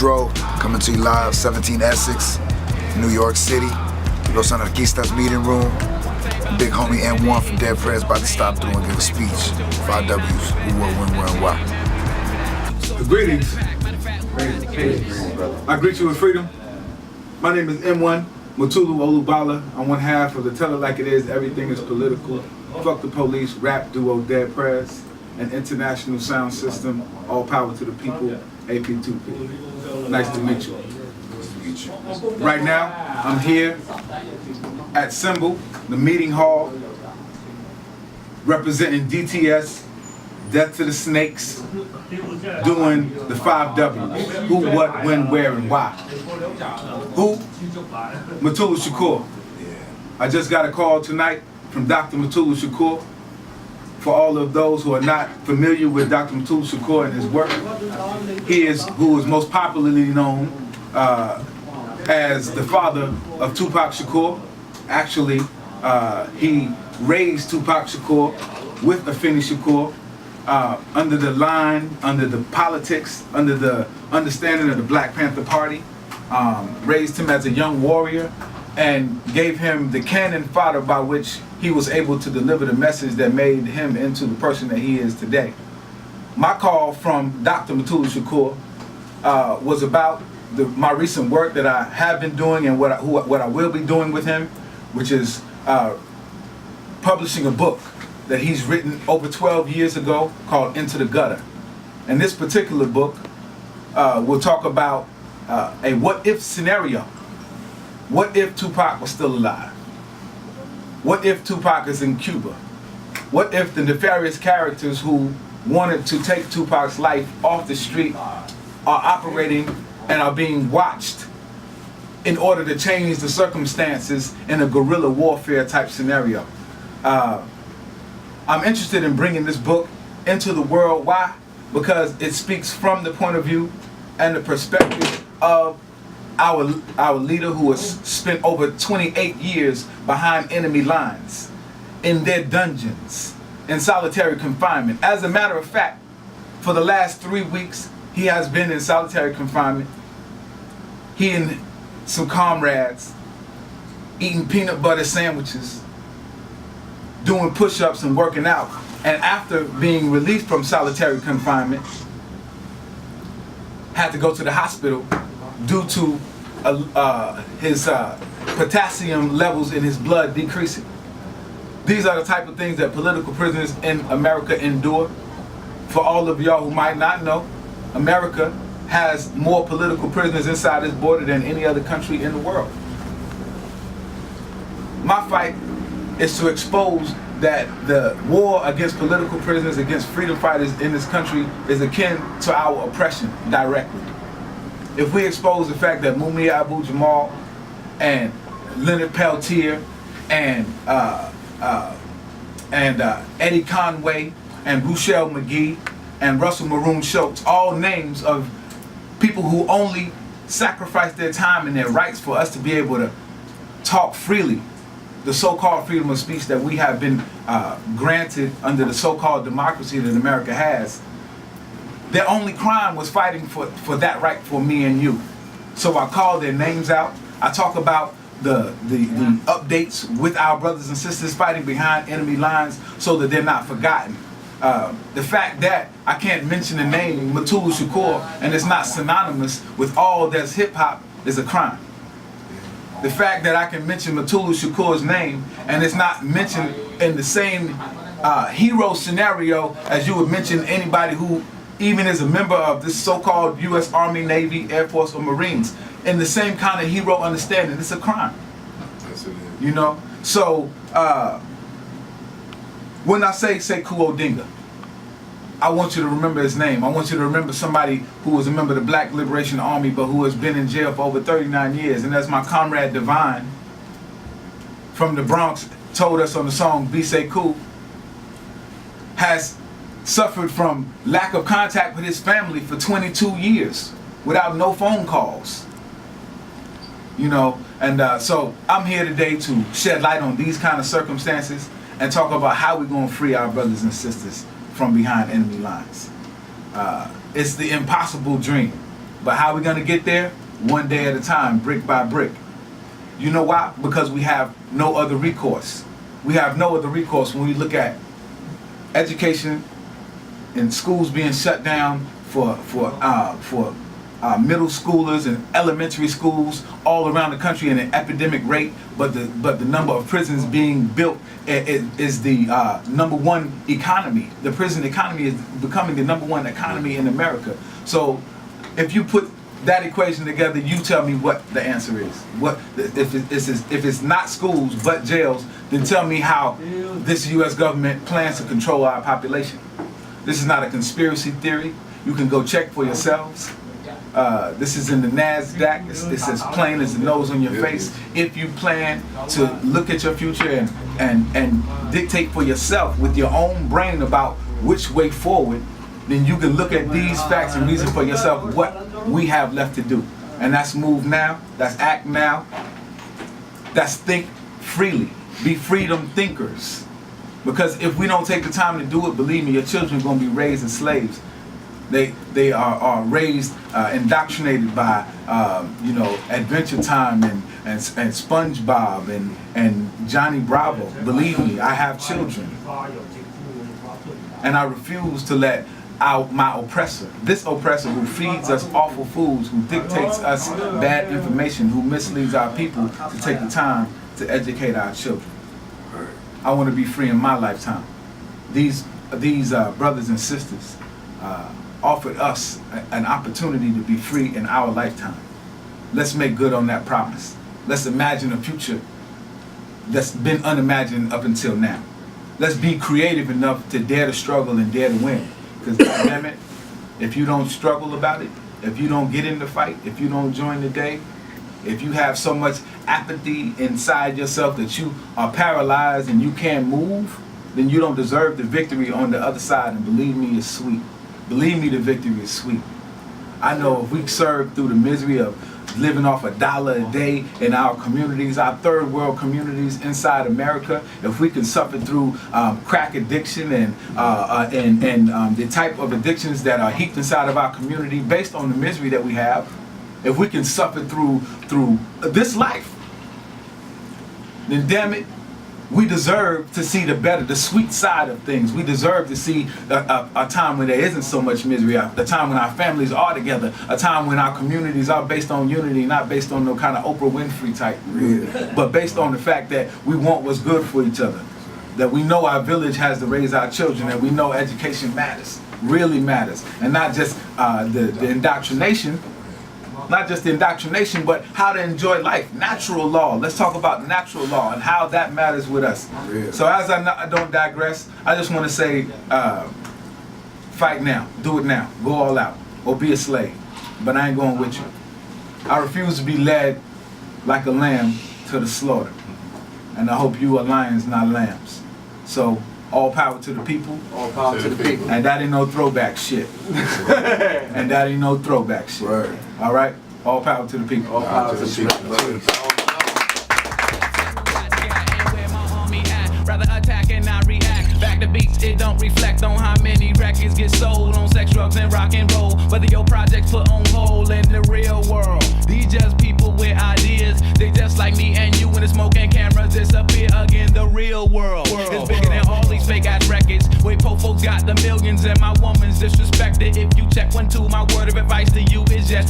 Dro, coming to you live, 17 Essex, New York City, Los Anarquistas meeting room. Big homie M-1 from Dead Prez about to stop through and give a speech. 5 W's, who, what, when, where, and why. Greetings. I greet you in freedom. My name is M-1, Mutulu Olubala. I'm one half of the Tell It Like It Is, Everything Is Political, Fuck the Police, rap duo Dead Prez, an international sound system, all power to the people, AP2P. Nice to meet you. Right now, I'm here at Symbol, the meeting hall, representing DTS, Death to the Snakes, doing the 5 W's. Who, what, when, where, and why. Who? Mutulu Shakur. I just got a call tonight from Dr. Mutulu Shakur. For all of those who are not familiar with Dr. Mutulu Shakur and his work, he is who is most popularly known as the father of Tupac Shakur. Actually, he raised Tupac Shakur with Afeni Shakur under the line, under the politics, under the understanding of the Black Panther Party. Raised him as a young warrior and gave him the cannon fodder by which he was able to deliver the message that made him into the person that he is today. My call from Dr. Mutulu Shakur was about my recent work that I have been doing and what I will be doing with him, which is publishing a book that he's written over 12 years ago called Into the Gutter. And this particular book will talk about a what-if scenario. What if Tupac was still alive? What if Tupac is in Cuba? What if the nefarious characters who wanted to take Tupac's life off the street are operating and are being watched in order to change the circumstances in a guerrilla warfare type scenario? I'm interested in bringing this book into the world. Why? Because it speaks from the point of view and the perspective of our leader, who has spent over 28 years behind enemy lines, in their dungeons, in solitary confinement. As a matter of fact, for the last 3 weeks, he has been in solitary confinement. He and some comrades eating peanut butter sandwiches, doing push-ups and working out. And after being released from solitary confinement, had to go to the hospital due to his potassium levels in his blood decreasing. These are the type of things that political prisoners in America endure. For all of y'all who might not know, America has more political prisoners inside its border than any other country in the world. My fight is to expose that the war against political prisoners, against freedom fighters in this country, is akin to our oppression directly. If we expose the fact that Mumia Abu-Jamal and Leonard Peltier and Eddie Conway and Rochelle McGee and Russell Maroon Schultz, all names of people who only sacrificed their time and their rights for us to be able to talk freely, the so-called freedom of speech that we have been granted under the so-called democracy that America has, their only crime was fighting for that right for me and you. So I call their names out. I talk about the updates with our brothers and sisters fighting behind enemy lines so that they're not forgotten. The fact that I can't mention the name Mutulu Shakur and it's not synonymous with all that's hip-hop is a crime. The fact that I can mention Mutulu Shakur's name and it's not mentioned in the same hero scenario as you would mention anybody who even is a member of this so-called U.S. Army, Navy, Air Force, or Marines, in the same kind of hero understanding, it's a crime. Yes, it is. You know? So, when I say Sekou Odinga, I want you to remember his name. I want you to remember somebody who was a member of the Black Liberation Army, but who has been in jail for over 39 years. And as my comrade Divine from the Bronx told us on the song Be Sekou, has suffered from lack of contact with his family for 22 years without no phone calls. You know, and so I'm here today to shed light on these kind of circumstances and talk about how we're going to free our brothers and sisters from behind enemy lines. It's the impossible dream. But how are we gonna get there? One day at a time, brick by brick. You know why? Because we have no other recourse. We have no other recourse when we look at education and schools being shut down for middle schoolers and elementary schools all around the country at an epidemic rate, but the number of prisons being built is the number one economy. The prison economy is becoming the number one economy in America. So if you put that equation together, you tell me what the answer is. What if it's not schools but jails, then tell me how this U.S. government plans to control our population. This is not a conspiracy theory. You can go check for yourselves. This is in the NASDAQ. It's as plain as the nose on your face. If you plan to look at your future and dictate for yourself with your own brain about which way forward, then you can look at these facts and reason for yourself what we have left to do. And that's move now, that's act now, that's think freely. Be freedom thinkers. Because if we don't take the time to do it, believe me, your children are going to be raised as slaves. They are raised, indoctrinated by, Adventure Time and SpongeBob and Johnny Bravo. Believe me, I have children. And I refuse to let my oppressor, this oppressor who feeds us awful foods, who dictates us bad information, who misleads our people, to take the time to educate our children. I want to be free in my lifetime. These brothers and sisters offered us an opportunity to be free in our lifetime. Let's make good on that promise. Let's imagine a future that's been unimagined up until now. Let's be creative enough to dare to struggle and dare to win. Because damn it, if you don't struggle about it, if you don't get in the fight, if you don't join the day, if you have so much apathy inside yourself that you are paralyzed and you can't move, then you don't deserve the victory on the other side. And believe me, it's sweet. Believe me, the victory is sweet. I know if we serve through the misery of living off $1 a day in our communities, our third world communities inside America, if we can suffer through crack addiction and the type of addictions that are heaped inside of our community based on the misery that we have, if we can suffer through this life, then damn it, we deserve to see the better, the sweet side of things. We deserve to see a time when there isn't so much misery, a time when our families are together, a time when our communities are based on unity, not based on no kind of Oprah Winfrey type, but based on the fact that we want what's good for each other, that we know our village has to raise our children, and we know education matters, really matters, and not just the indoctrination. Not just the indoctrination, but how to enjoy life. Natural law. Let's talk about natural law and how that matters with us. Yeah. So as I don't digress, I just want to say, fight now. Do it now. Go all out. Or be a slave. But I ain't going with you. I refuse to be led like a lamb to the slaughter. And I hope you are lions, not lambs. So all power to the people. All power to the people. And that ain't no throwback shit. And that ain't no throwback shit. Right. All right? All power to the people. All power to the people. Rather attack and not react. Back to beats, it don't reflect on how many records get sold on sex, drugs, and rock and roll. Whether your project's put on hold in the real world. These just people with ideas. They just like me and you when the smoke and cameras disappear again. The real world is bigger than all these fake ass records. Wait, po folks got the millions and my woman's disrespected. If you check 1, 2, my word of advice to you is just